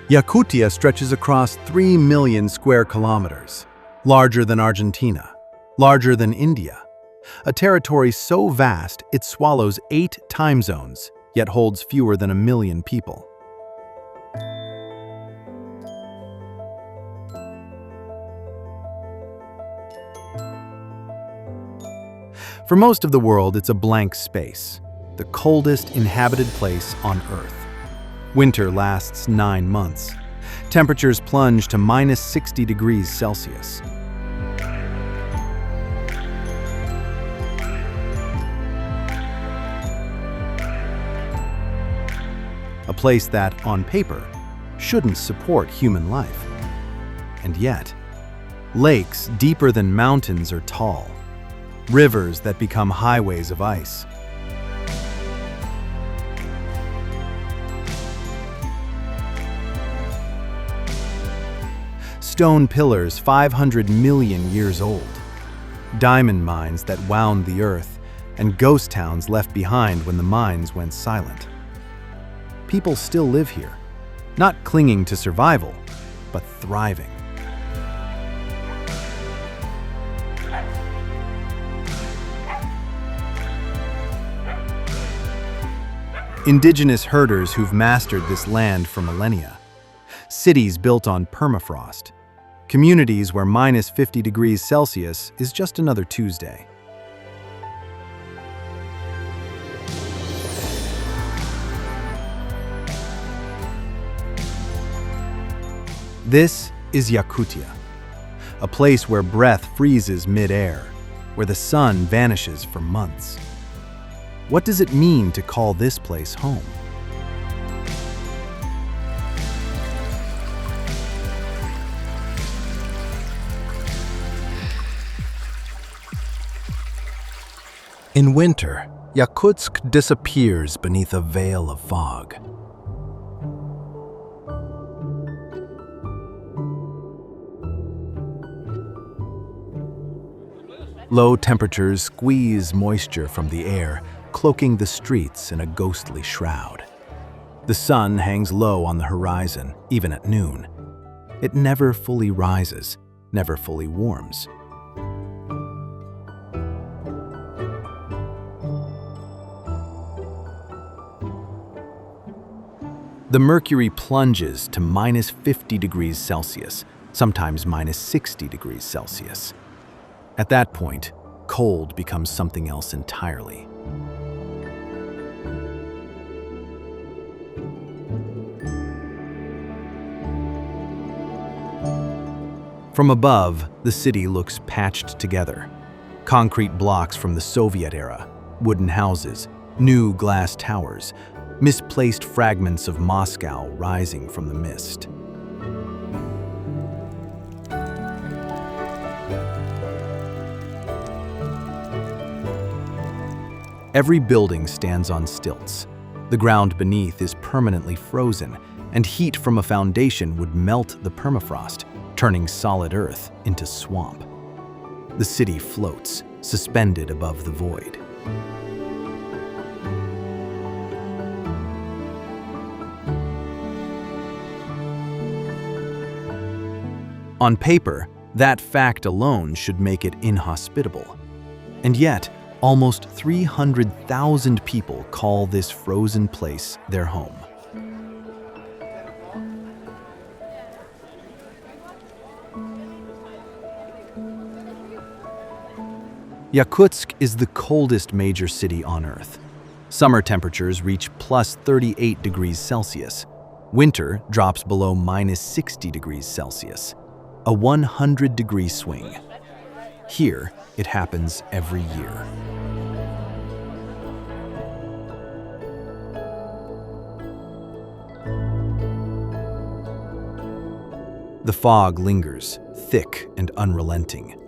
Yakutia stretches across 3 million square kilometers, larger than Argentina, larger than India, a territory so vast it swallows 8 time zones, yet holds fewer than 1 million people. For most of the world, it's a blank space, the coldest inhabited place on Earth. Winter lasts 9 months. Temperatures plunge to minus 60 degrees Celsius. A place that, on paper, shouldn't support human life. And yet, lakes deeper than mountains are tall, rivers that become highways of ice. Stone pillars 500 million years old, diamond mines that wound the earth, and ghost towns left behind when the mines went silent. People still live here, not clinging to survival, but thriving. Indigenous herders who've mastered this land for millennia. Cities built on permafrost. Communities where minus 50 degrees Celsius is just another Tuesday. This is Yakutia, a place where breath freezes mid-air, where the sun vanishes for months. What does it mean to call this place home? In winter, Yakutsk disappears beneath a veil of fog. Low temperatures squeeze moisture from the air, cloaking the streets in a ghostly shroud. The sun hangs low on the horizon, even at noon. It never fully rises, never fully warms. The mercury plunges to minus 50 degrees Celsius, sometimes minus 60 degrees Celsius. At that point, cold becomes something else entirely. From above, the city looks patched together. Concrete blocks from the Soviet era, wooden houses, new glass towers, misplaced fragments of Moscow rising from the mist. Every building stands on stilts. The ground beneath is permanently frozen, and heat from a foundation would melt the permafrost, turning solid earth into swamp. The city floats, suspended above the void. On paper, that fact alone should make it inhospitable. And yet, almost 300,000 people call this frozen place their home. Yakutsk is the coldest major city on Earth. Summer temperatures reach plus 38 degrees Celsius. Winter drops below minus 60 degrees Celsius. A 100-degree swing. Here, it happens every year. The fog lingers, thick and unrelenting.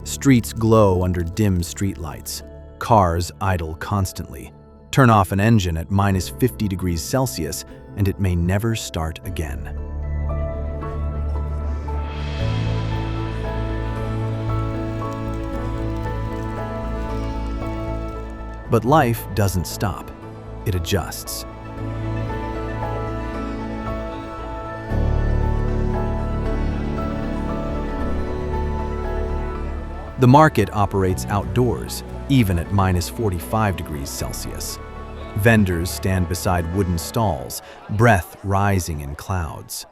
Streets glow under dim streetlights. Cars idle constantly. Turn off an engine at minus 50 degrees Celsius, and it may never start again. But life doesn't stop. It adjusts. The market operates outdoors, even at -45 degrees Celsius. Vendors stand beside wooden stalls, breath rising in clouds.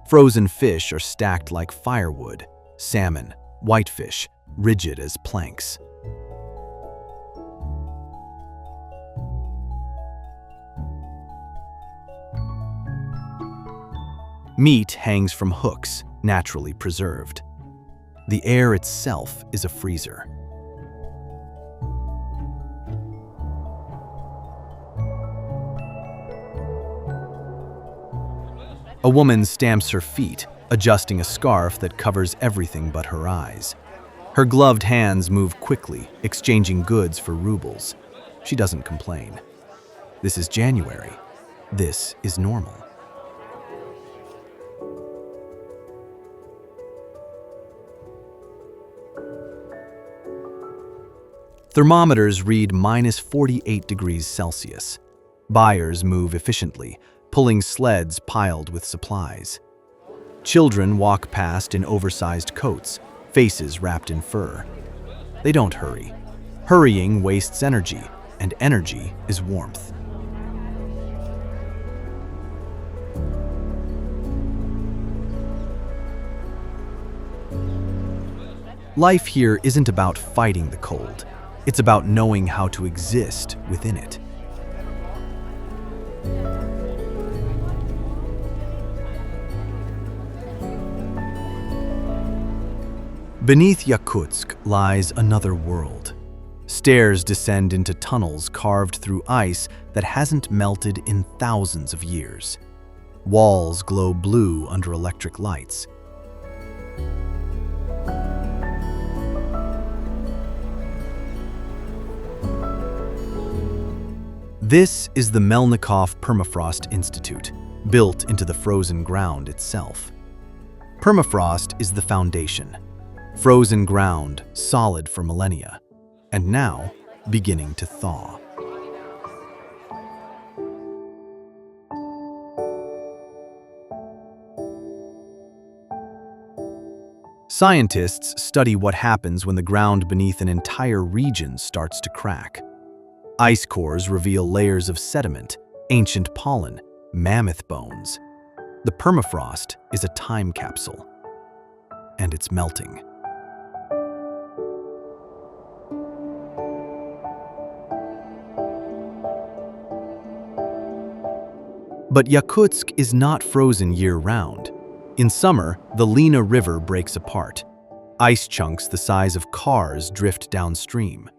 Frozen fish are stacked like firewood, salmon, whitefish, rigid as planks. Meat hangs from hooks, naturally preserved. The air itself is a freezer. A woman stamps her feet, adjusting a scarf that covers everything but her eyes. Her gloved hands move quickly, exchanging goods for rubles. She doesn't complain. This is January. This is normal. Thermometers read -48 degrees Celsius. Buyers move efficiently, pulling sleds piled with supplies. Children walk past in oversized coats, faces wrapped in fur. They don't hurry. Hurrying wastes energy, and energy is warmth. Life here isn't about fighting the cold. It's about knowing how to exist within it. Beneath Yakutsk lies another world. Stairs descend into tunnels carved through ice that hasn't melted in thousands of years. Walls glow blue under electric lights. This is the Melnikov Permafrost Institute, built into the frozen ground itself. Permafrost is the foundation. Frozen ground, solid for millennia, and now beginning to thaw. Scientists study what happens when the ground beneath an entire region starts to crack. Ice cores reveal layers of sediment, ancient pollen, mammoth bones. The permafrost is a time capsule, and it's melting. But Yakutsk is not frozen year-round. In summer, the Lena River breaks apart. Ice chunks the size of cars drift downstream.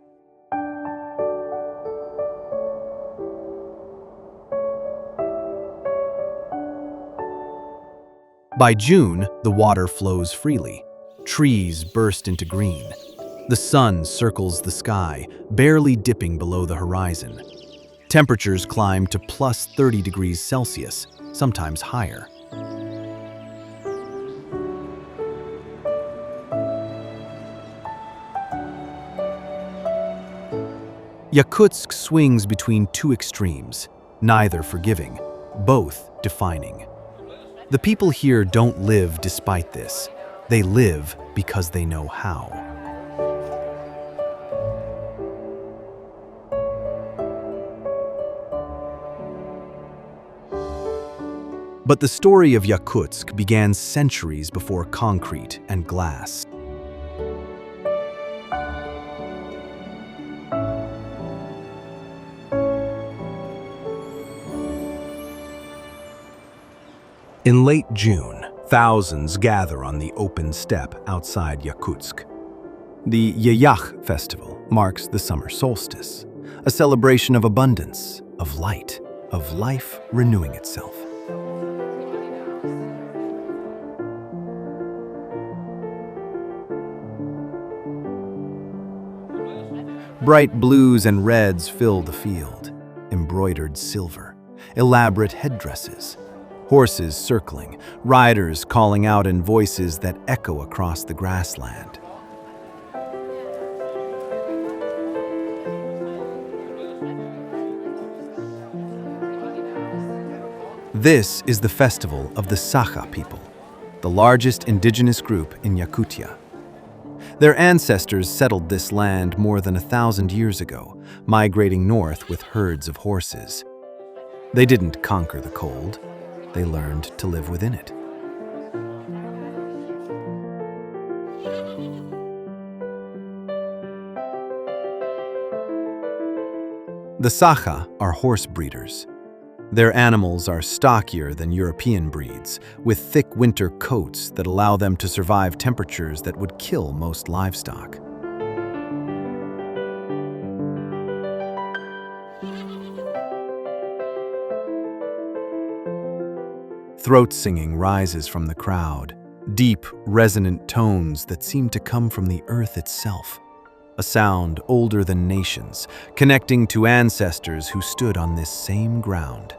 By June, the water flows freely. Trees burst into green. The sun circles the sky, barely dipping below the horizon. Temperatures climb to +30 degrees Celsius, sometimes higher. Yakutsk swings between two extremes, neither forgiving, both defining. The people here don't live despite this. They live because they know how. But the story of Yakutsk began centuries before concrete and glass. In late June, thousands gather on the open steppe outside Yakutsk. The Yayakh festival marks the summer solstice, a celebration of abundance, of light, of life renewing itself. Bright blues and reds fill the field, embroidered silver, elaborate headdresses, horses circling, riders calling out in voices that echo across the grassland. This is the festival of the Sakha people, the largest indigenous group in Yakutia. Their ancestors settled this land more than 1,000 years ago, migrating north with herds of horses. They didn't conquer the cold, they learned to live within it. The Sakha are horse breeders. Their animals are stockier than European breeds, with thick winter coats that allow them to survive temperatures that would kill most livestock. Throat singing rises from the crowd, deep, resonant tones that seem to come from the earth itself. A sound older than nations, connecting to ancestors who stood on this same ground.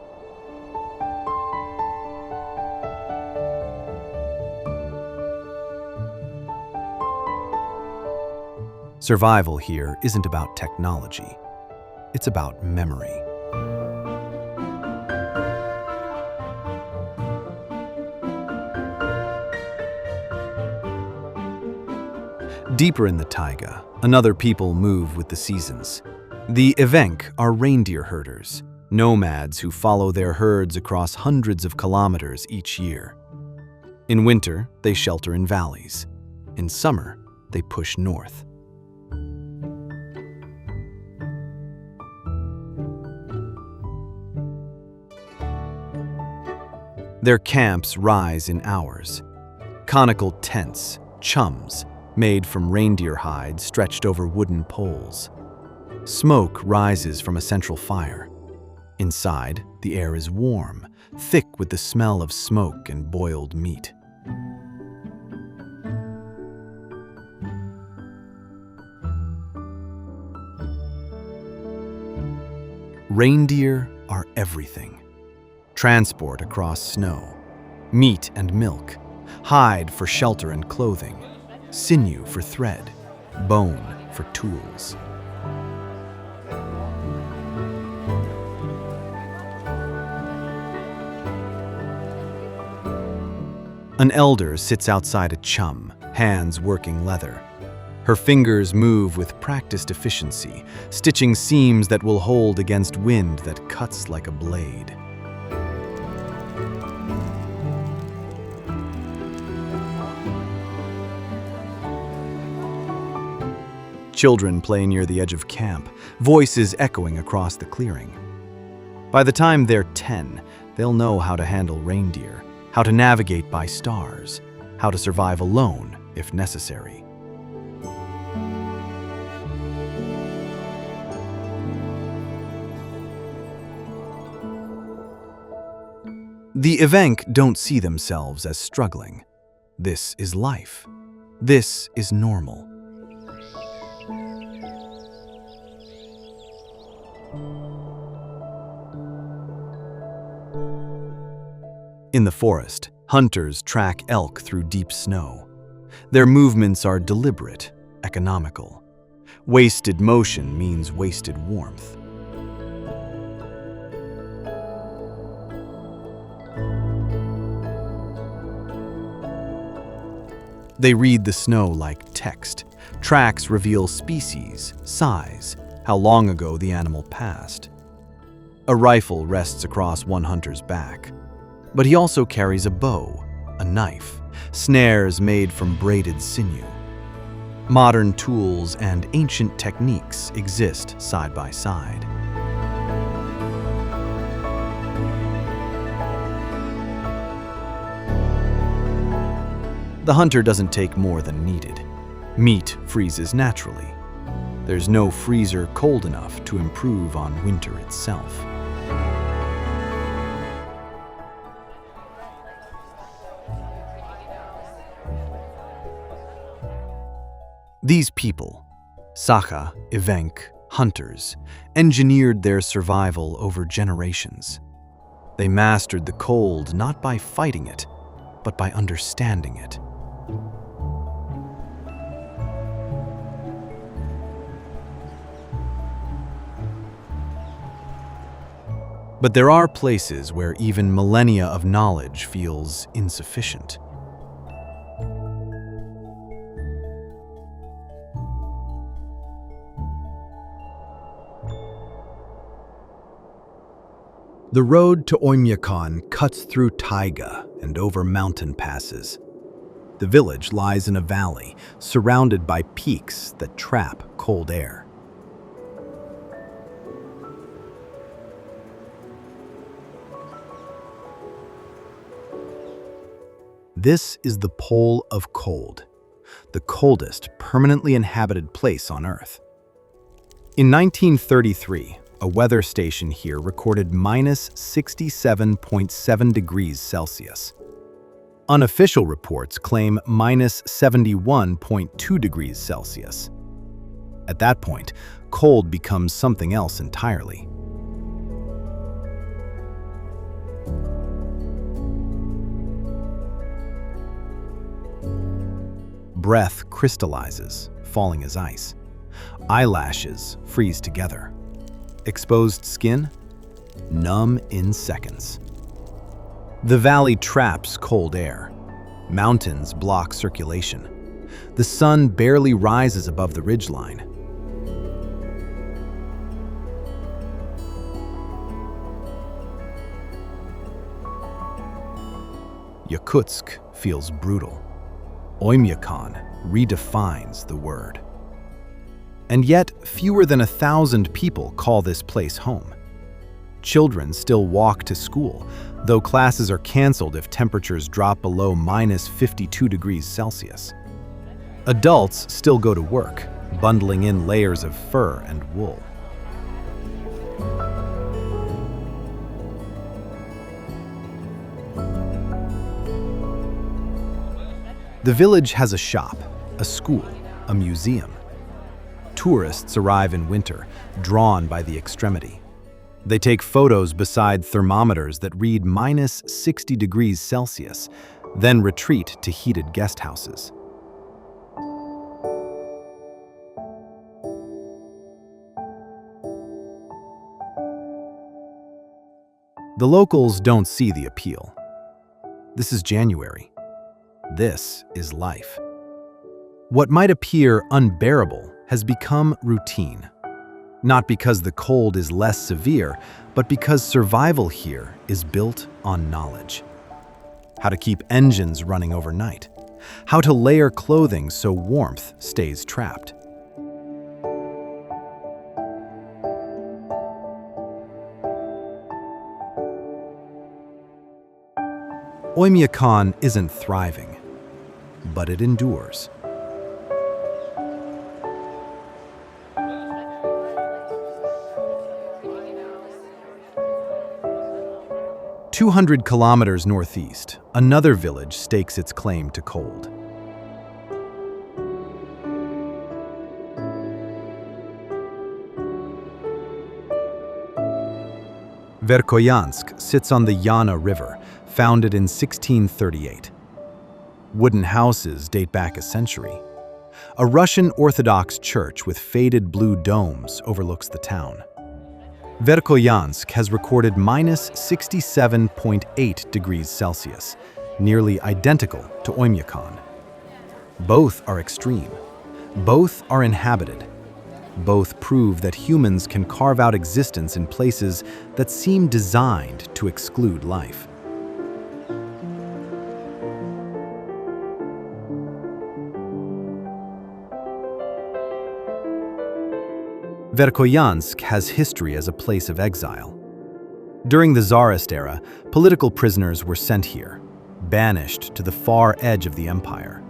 Survival here isn't about technology, it's about memory. Deeper in the taiga, another people move with the seasons. The Evenk are reindeer herders, nomads who follow their herds across hundreds of kilometers each year. In winter, they shelter in valleys. In summer, they push north. Their camps rise in hours. Conical tents, chums, made from reindeer hide stretched over wooden poles. Smoke rises from a central fire. Inside, the air is warm, thick with the smell of smoke and boiled meat. Reindeer are everything. Transport across snow, meat and milk, hide for shelter and clothing, sinew for thread, bone for tools. An elder sits outside a chum, hands working leather. Her fingers move with practiced efficiency, stitching seams that will hold against wind that cuts like a blade. Children play near the edge of camp, voices echoing across the clearing. By the time they're 10, they'll know how to handle reindeer, how to navigate by stars, how to survive alone if necessary. The Evenk don't see themselves as struggling. This is life. This is normal. In the forest, hunters track elk through deep snow. Their movements are deliberate, economical. Wasted motion means wasted warmth. They read the snow like text. Tracks reveal species, size, how long ago the animal passed. A rifle rests across one hunter's back. But he also carries a bow, a knife, snares made from braided sinew. Modern tools and ancient techniques exist side by side. The hunter doesn't take more than needed. Meat freezes naturally. There's no freezer cold enough to improve on winter itself. These people, Sakha, Evenk, hunters, engineered their survival over generations. They mastered the cold not by fighting it, but by understanding it. But there are places where even millennia of knowledge feels insufficient. The road to Oymyakon cuts through taiga and over mountain passes. The village lies in a valley, surrounded by peaks that trap cold air. This is the Pole of Cold, the coldest permanently inhabited place on Earth. In 1933, a weather station here recorded minus 67.7 degrees Celsius. Unofficial reports claim minus 71.2 degrees Celsius. At that point, cold becomes something else entirely. Breath crystallizes, falling as ice. Eyelashes freeze together. Exposed skin, numb in seconds. The valley traps cold air. Mountains block circulation. The sun barely rises above the ridgeline. Yakutsk feels brutal. Oymyakon redefines the word. And yet, fewer than 1,000 people call this place home. Children still walk to school, though classes are canceled if temperatures drop below minus 52 degrees Celsius. Adults still go to work, bundling in layers of fur and wool. The village has a shop, a school, a museum. Tourists arrive in winter, drawn by the extremity. They take photos beside thermometers that read minus 60 degrees Celsius, then retreat to heated guest houses. The locals don't see the appeal. This is January. This is life. What might appear unbearable has become routine. Not because the cold is less severe, but because survival here is built on knowledge. How to keep engines running overnight. How to layer clothing so warmth stays trapped. Oymyakon isn't thriving, but it endures. "200 kilometers northeast, another village stakes its claim to cold. Verkhoyansk sits on the Lena River, founded in 1638. Wooden houses date back a century. A Russian Orthodox church with faded blue domes overlooks the town. Verkhoyansk has recorded minus 67.8 degrees Celsius, nearly identical to Oymyakon. Both are extreme. Both are inhabited. Both prove that humans can carve out existence in places that seem designed to exclude life. Verkhoyansk has history as a place of exile. During the Tsarist era, political prisoners were sent here, banished to the far edge of the empire.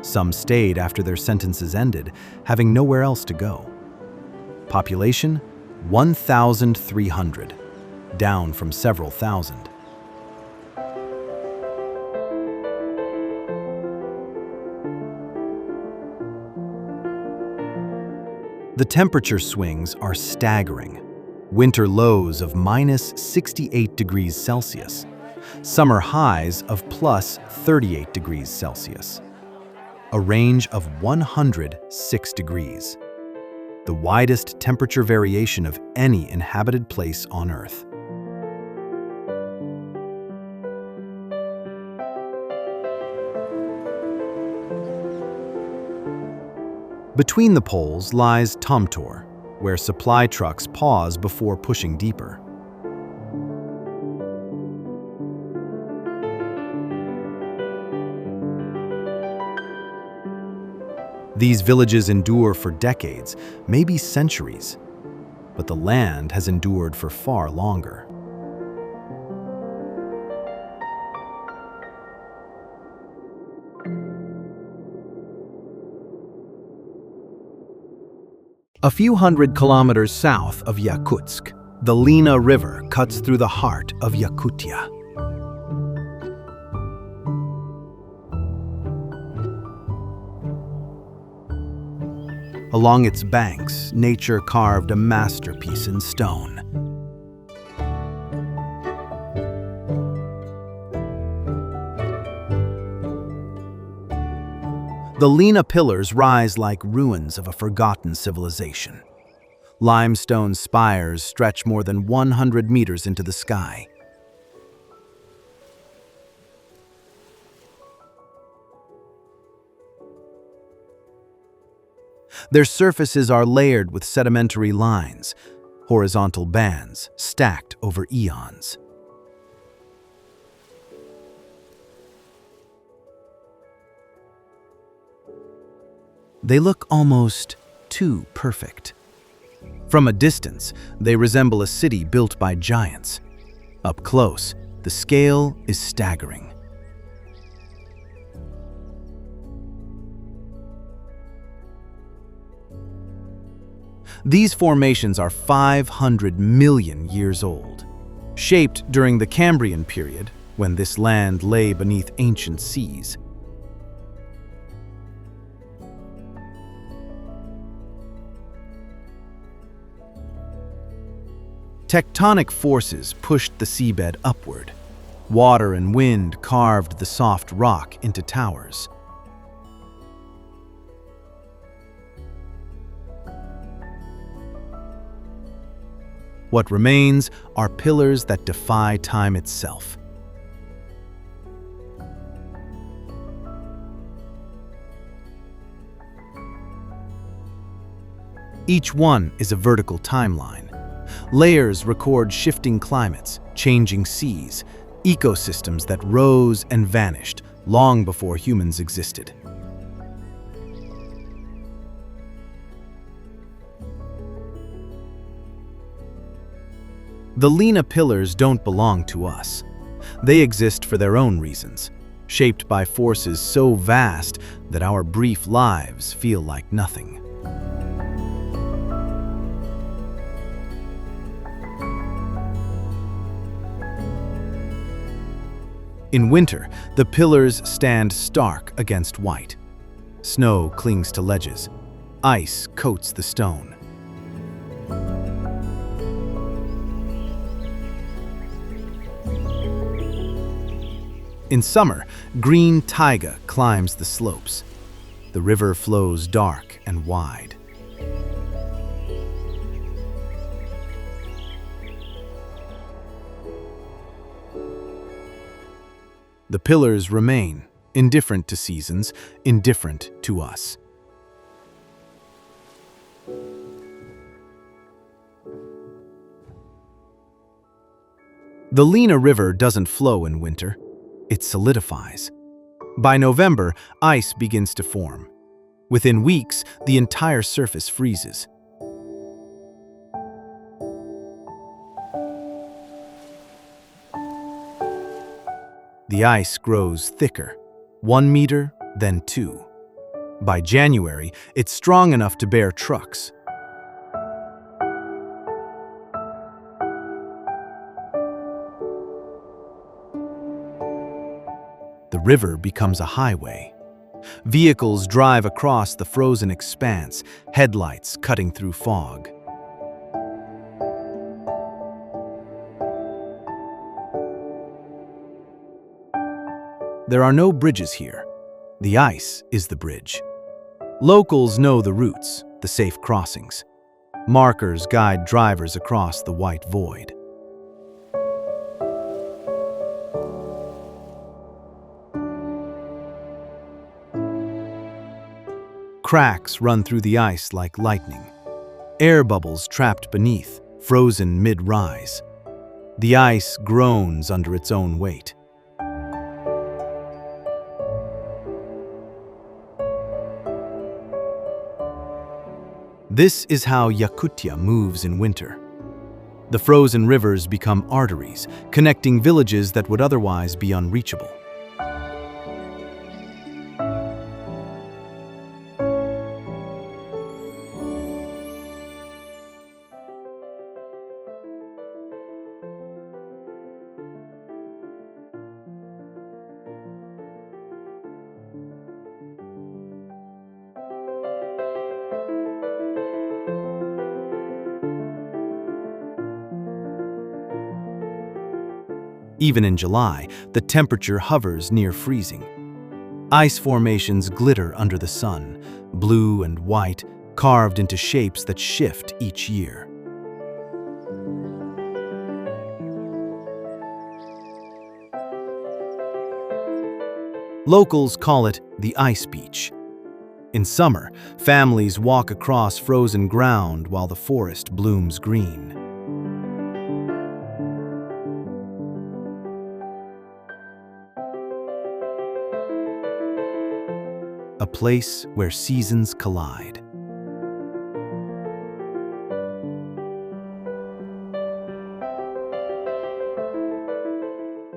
Some stayed after their sentences ended, having nowhere else to go. Population: 1,300, down from several thousand. The temperature swings are staggering. Winter lows of minus 68 degrees Celsius, summer highs of plus 38 degrees Celsius, a range of 106 degrees, the widest temperature variation of any inhabited place on Earth. Between the poles lies Tomtor, where supply trucks pause before pushing deeper. These villages endure for decades, maybe centuries, but the land has endured for far longer. A few hundred kilometers south of Yakutsk, the Lena River cuts through the heart of Yakutia. Along its banks, nature carved a masterpiece in stone. The Lena Pillars rise like ruins of a forgotten civilization. Limestone spires stretch more than 100 meters into the sky. Their surfaces are layered with sedimentary lines, horizontal bands stacked over eons. They look almost too perfect. From a distance, they resemble a city built by giants. Up close, the scale is staggering. These formations are 500 million years old, shaped during the Cambrian period, when this land lay beneath ancient seas. Tectonic forces pushed the seabed upward. Water and wind carved the soft rock into towers. What remains are pillars that defy time itself. Each one is a vertical timeline. Layers record shifting climates, changing seas, ecosystems that rose and vanished long before humans existed. The Lena Pillars don't belong to us. They exist for their own reasons, shaped by forces so vast that our brief lives feel like nothing. In winter, the pillars stand stark against white. Snow clings to ledges. Ice coats the stone. In summer, green taiga climbs the slopes. The river flows dark and wide. The pillars remain, indifferent to seasons, indifferent to us. The Lena River doesn't flow in winter. It solidifies. By November, ice begins to form. Within weeks, the entire surface freezes. The ice grows thicker, 1 meter, then 2. By January, it's strong enough to bear trucks. The river becomes a highway. Vehicles drive across the frozen expanse, headlights cutting through fog. There are no bridges here. The ice is the bridge. Locals know the routes, the safe crossings. Markers guide drivers across the white void. Cracks run through the ice like lightning. Air bubbles trapped beneath, frozen mid-rise. The ice groans under its own weight. This is how Yakutia moves in winter. The frozen rivers become arteries, connecting villages that would otherwise be unreachable. Even in July, the temperature hovers near freezing. Ice formations glitter under the sun, blue and white, carved into shapes that shift each year. Locals call it the Ice Beach. In summer, families walk across frozen ground while the forest blooms green. A place where seasons collide.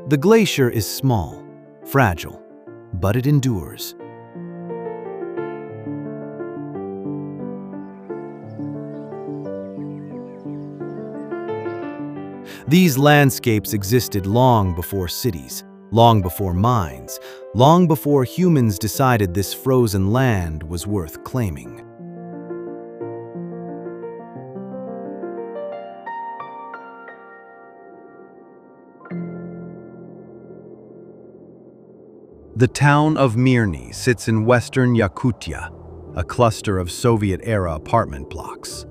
The glacier is small, fragile, but it endures. These landscapes existed long before cities, long before mines, long before humans decided this frozen land was worth claiming. The town of Mirny sits in western Yakutia, a cluster of Soviet-era apartment blocks.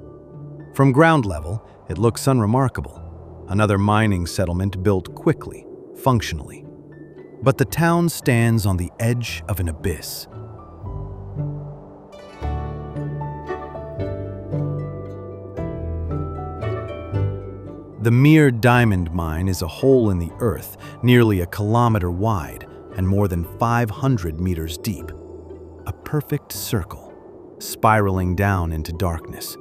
From ground level, it looks unremarkable, another mining settlement built quickly, functionally. But the town stands on the edge of an abyss. The Mir diamond mine is a hole in the earth nearly a kilometer wide and more than 500 meters deep. A perfect circle, spiraling down into darkness.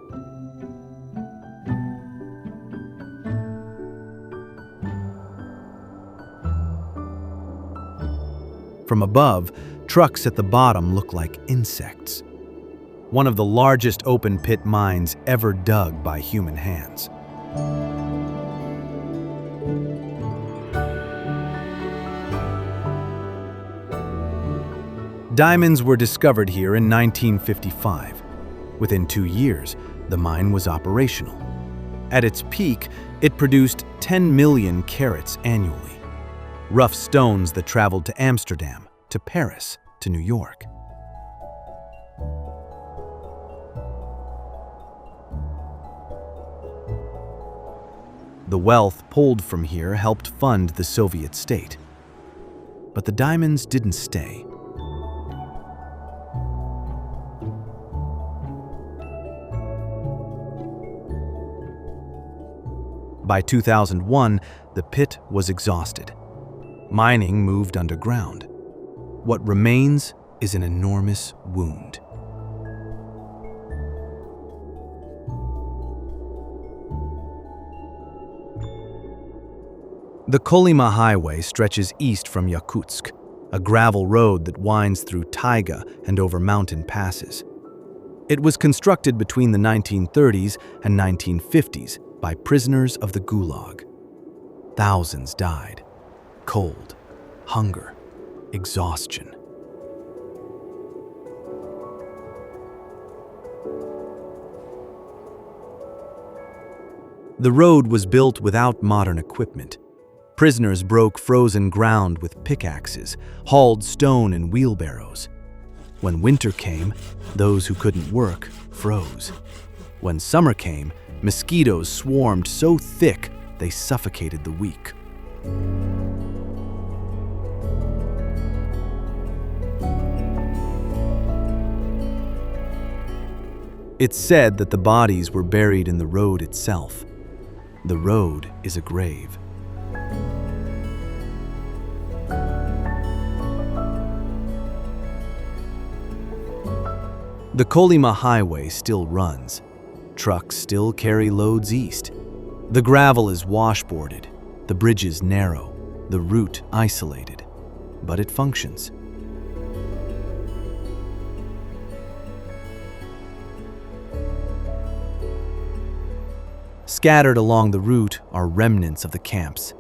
From above, trucks at the bottom look like insects. One of the largest open-pit mines ever dug by human hands. Diamonds were discovered here in 1955. Within 2 years, the mine was operational. At its peak, it produced 10 million carats annually. Rough stones that traveled to Amsterdam, to Paris, to New York. The wealth pulled from here helped fund the Soviet state. But the diamonds didn't stay. By 2001, the pit was exhausted. Mining moved underground. What remains is an enormous wound. The Kolyma Highway stretches east from Yakutsk, a gravel road that winds through taiga and over mountain passes. It was constructed between the 1930s and 1950s by prisoners of the Gulag. Thousands died. Cold, hunger, exhaustion. The road was built without modern equipment. Prisoners broke frozen ground with pickaxes, hauled stone in wheelbarrows. When winter came, those who couldn't work froze. When summer came, mosquitoes swarmed so thick they suffocated the weak. It's said that the bodies were buried in the road itself. The road is a grave. The Kolyma Highway still runs, Trucks still carry loads east. The gravel is washboarded, the bridges narrow, the route isolated, but it functions. Scattered along the route are remnants of the camps,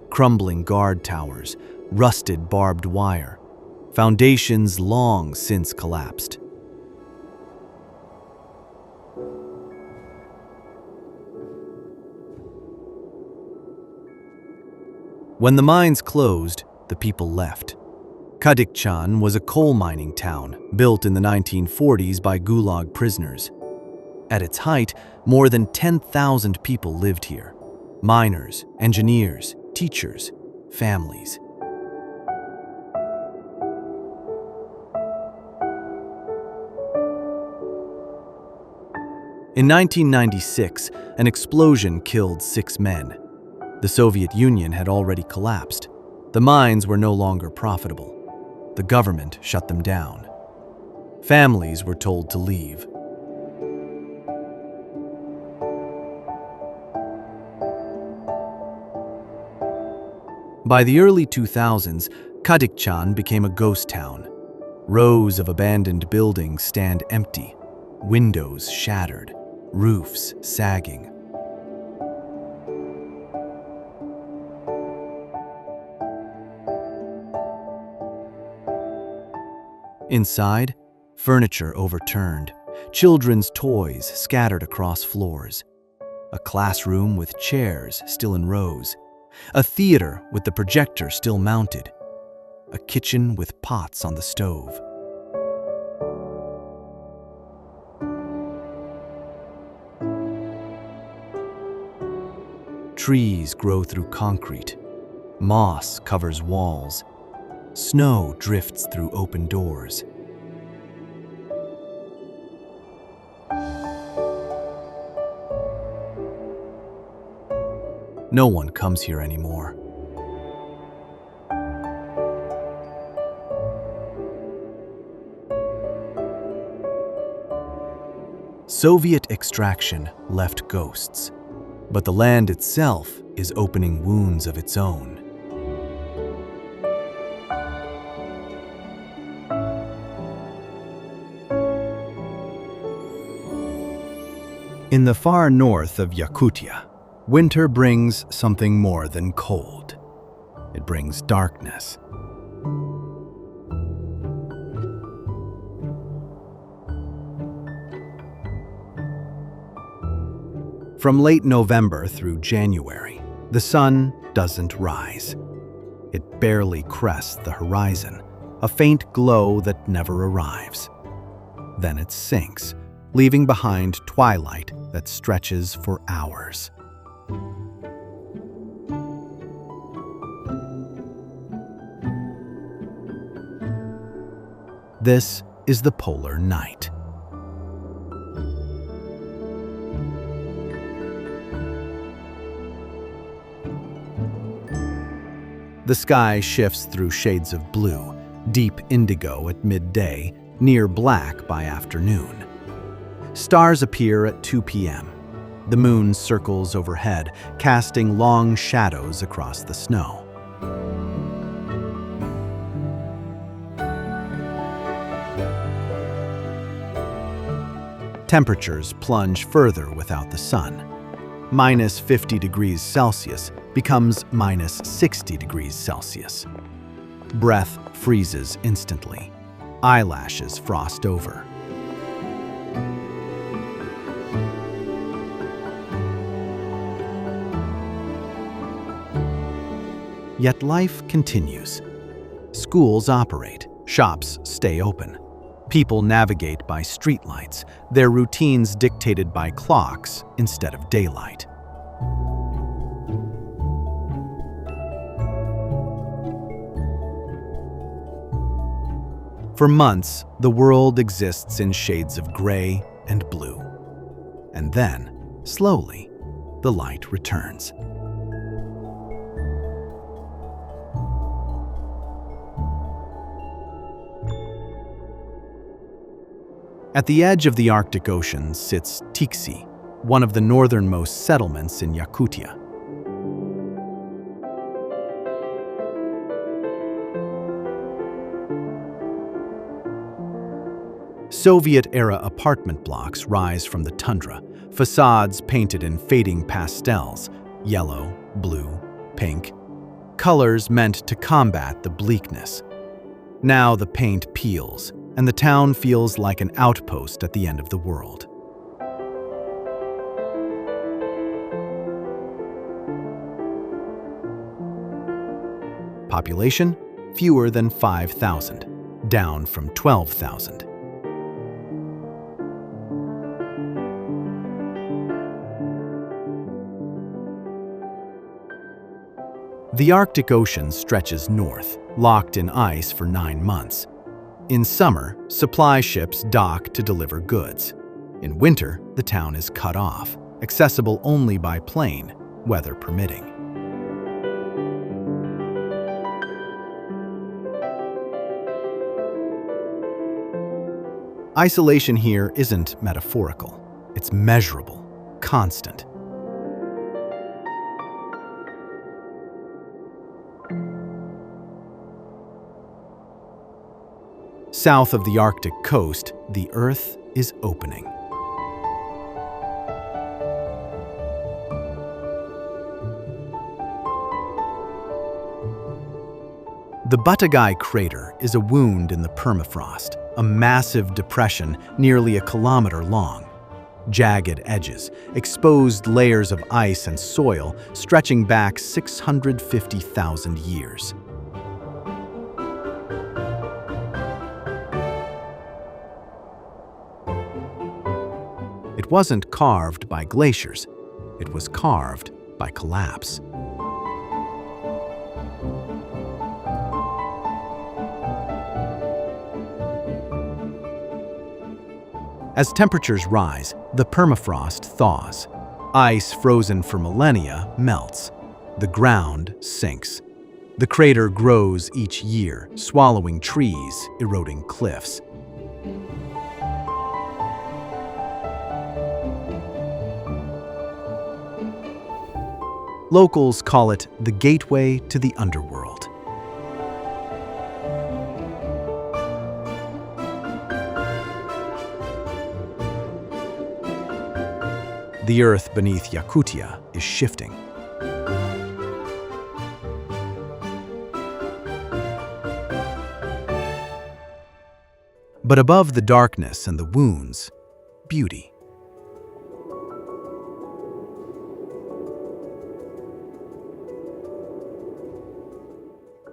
crumbling guard towers, rusted barbed wire, foundations long since collapsed. When the mines closed, the people left. Kadikchan was a coal mining town built in the 1940s by Gulag prisoners. At its height, more than 10,000 people lived here. Miners, engineers, teachers, families. In 1996, an explosion killed 6 men. The Soviet Union had already collapsed. The mines were no longer profitable. The government shut them down. Families were told to leave. By the early 2000s, Kadikchan became a ghost town. Rows of abandoned buildings stand empty, windows shattered, roofs sagging. Inside, furniture overturned, children's toys scattered across floors, a classroom with chairs still in rows, a theater with the projector still mounted, a kitchen with pots on the stove. Trees grow through concrete, moss covers walls, snow drifts through open doors. No one comes here anymore. Soviet extraction left ghosts, but the land itself is opening wounds of its own. In the far north of Yakutia, winter brings something more than cold. It brings darkness. From late November through January, the sun doesn't rise. It barely crests the horizon, a faint glow that never arrives. Then it sinks, leaving behind twilight that stretches for hours. This is the polar night. The sky shifts through shades of blue, deep indigo at midday, near black by afternoon. Stars appear at 2 p.m. The moon circles overhead, casting long shadows across the snow. Temperatures plunge further without the sun. Minus 50 degrees Celsius becomes minus 60 degrees Celsius. Breath freezes instantly. Eyelashes frost over. Yet life continues. Schools operate, shops stay open. People navigate by streetlights, their routines dictated by clocks instead of daylight. For months, the world exists in shades of gray and blue. And then, slowly, the light returns. At the edge of the Arctic Ocean sits Tiksi, one of the northernmost settlements in Yakutia. Soviet-era apartment blocks rise from the tundra, facades painted in fading pastels, yellow, blue, pink, colors meant to combat the bleakness. Now the paint peels, and the town feels like an outpost at the end of the world. Population? Fewer than 5,000, down from 12,000. The Arctic Ocean stretches north, locked in ice for 9 months. In summer, supply ships dock to deliver goods. In winter, the town is cut off, accessible only by plane, weather permitting. Isolation here isn't metaphorical. It's measurable, constant. South of the Arctic coast, the Earth is opening. The Batagai crater is a wound in the permafrost, a massive depression nearly a kilometer long. Jagged edges, exposed layers of ice and soil stretching back 650,000 years. It wasn't carved by glaciers, it was carved by collapse. As temperatures rise, the permafrost thaws. Ice frozen for millennia melts. The ground sinks. The crater grows each year, swallowing trees, eroding cliffs. Locals call it the gateway to the underworld. The earth beneath Yakutia is shifting. But above the darkness and the wounds, beauty.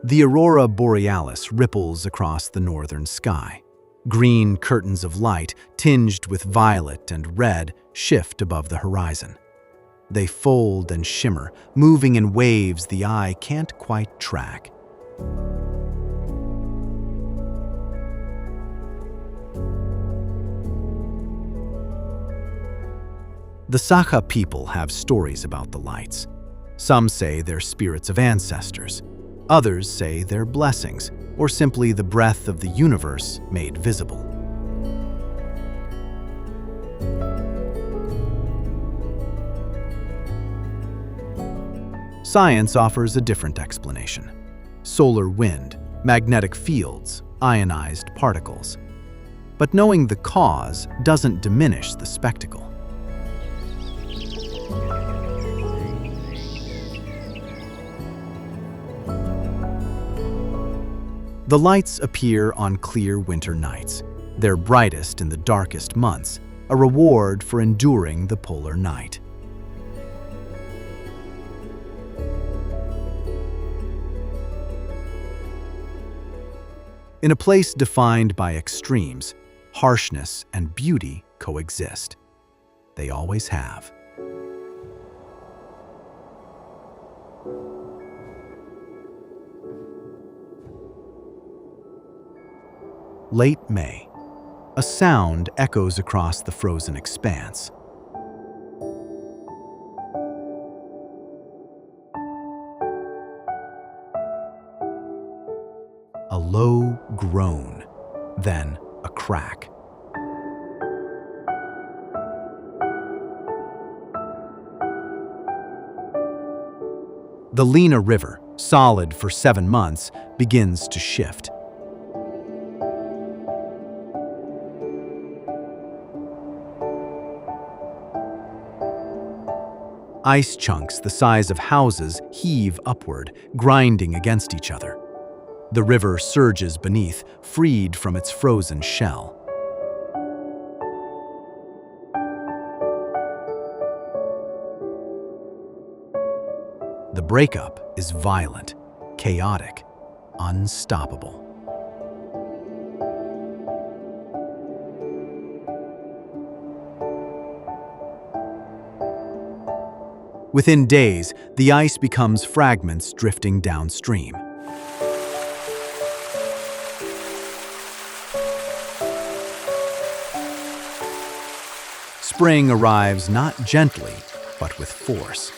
The aurora borealis ripples across the northern sky. Green curtains of light, tinged with violet and red, shift above the horizon. They fold and shimmer, moving in waves the eye can't quite track. The Sakha people have stories about the lights. Some say they're spirits of ancestors. Others say they're blessings, or simply the breath of the universe made visible. Science offers a different explanation. Solar wind, magnetic fields, ionized particles. But knowing the cause doesn't diminish the spectacle. The lights appear on clear winter nights. They're brightest in the darkest months, a reward for enduring the polar night. In a place defined by extremes, harshness and beauty coexist. They always have. Late May. A sound echoes across the frozen expanse. A low groan, then a crack. The Lena River, solid for 7 months, begins to shift. Ice chunks the size of houses heave upward, grinding against each other. The river surges beneath, freed from its frozen shell. The breakup is violent, chaotic, unstoppable. Within days, the ice becomes fragments drifting downstream. Spring arrives not gently, but with force.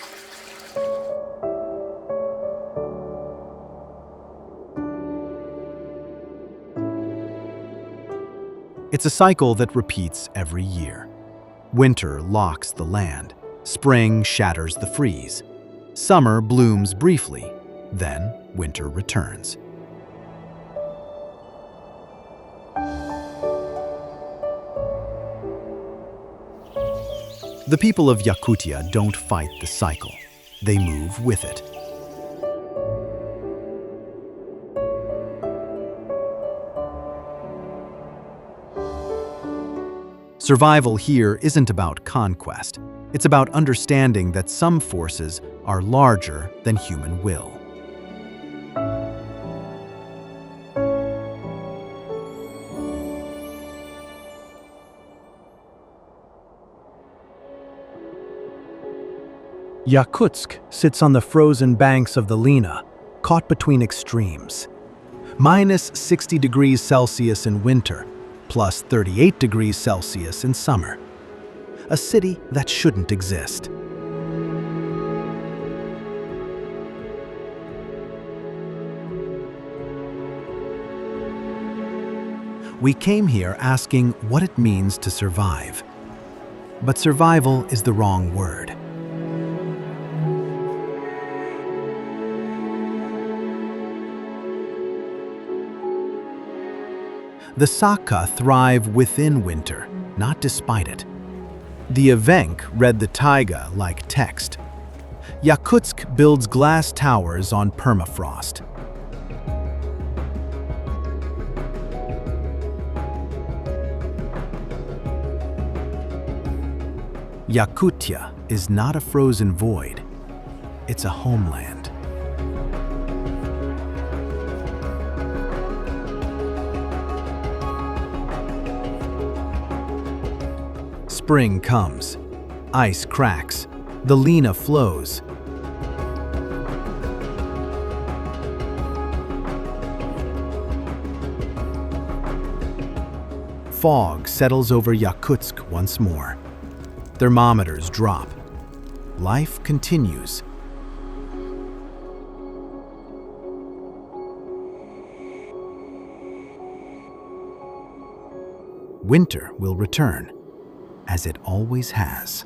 It's a cycle that repeats every year. Winter locks the land. Spring shatters the freeze. Summer blooms briefly, then winter returns. The people of Yakutia don't fight the cycle. They move with it. Survival here isn't about conquest. It's about understanding that some forces are larger than human will. Yakutsk sits on the frozen banks of the Lena, caught between extremes. Minus 60 degrees Celsius in winter, plus 38 degrees Celsius in summer. A city that shouldn't exist. We came here asking what it means to survive. But survival is the wrong word. The Sakha thrive within winter, not despite it. The Evenk read the taiga like text. Yakutsk builds glass towers on permafrost. Yakutia is not a frozen void. It's a homeland. Spring comes. Ice cracks. The Lena flows. Fog settles over Yakutsk once more. Thermometers drop. Life continues. Winter will return, as it always has.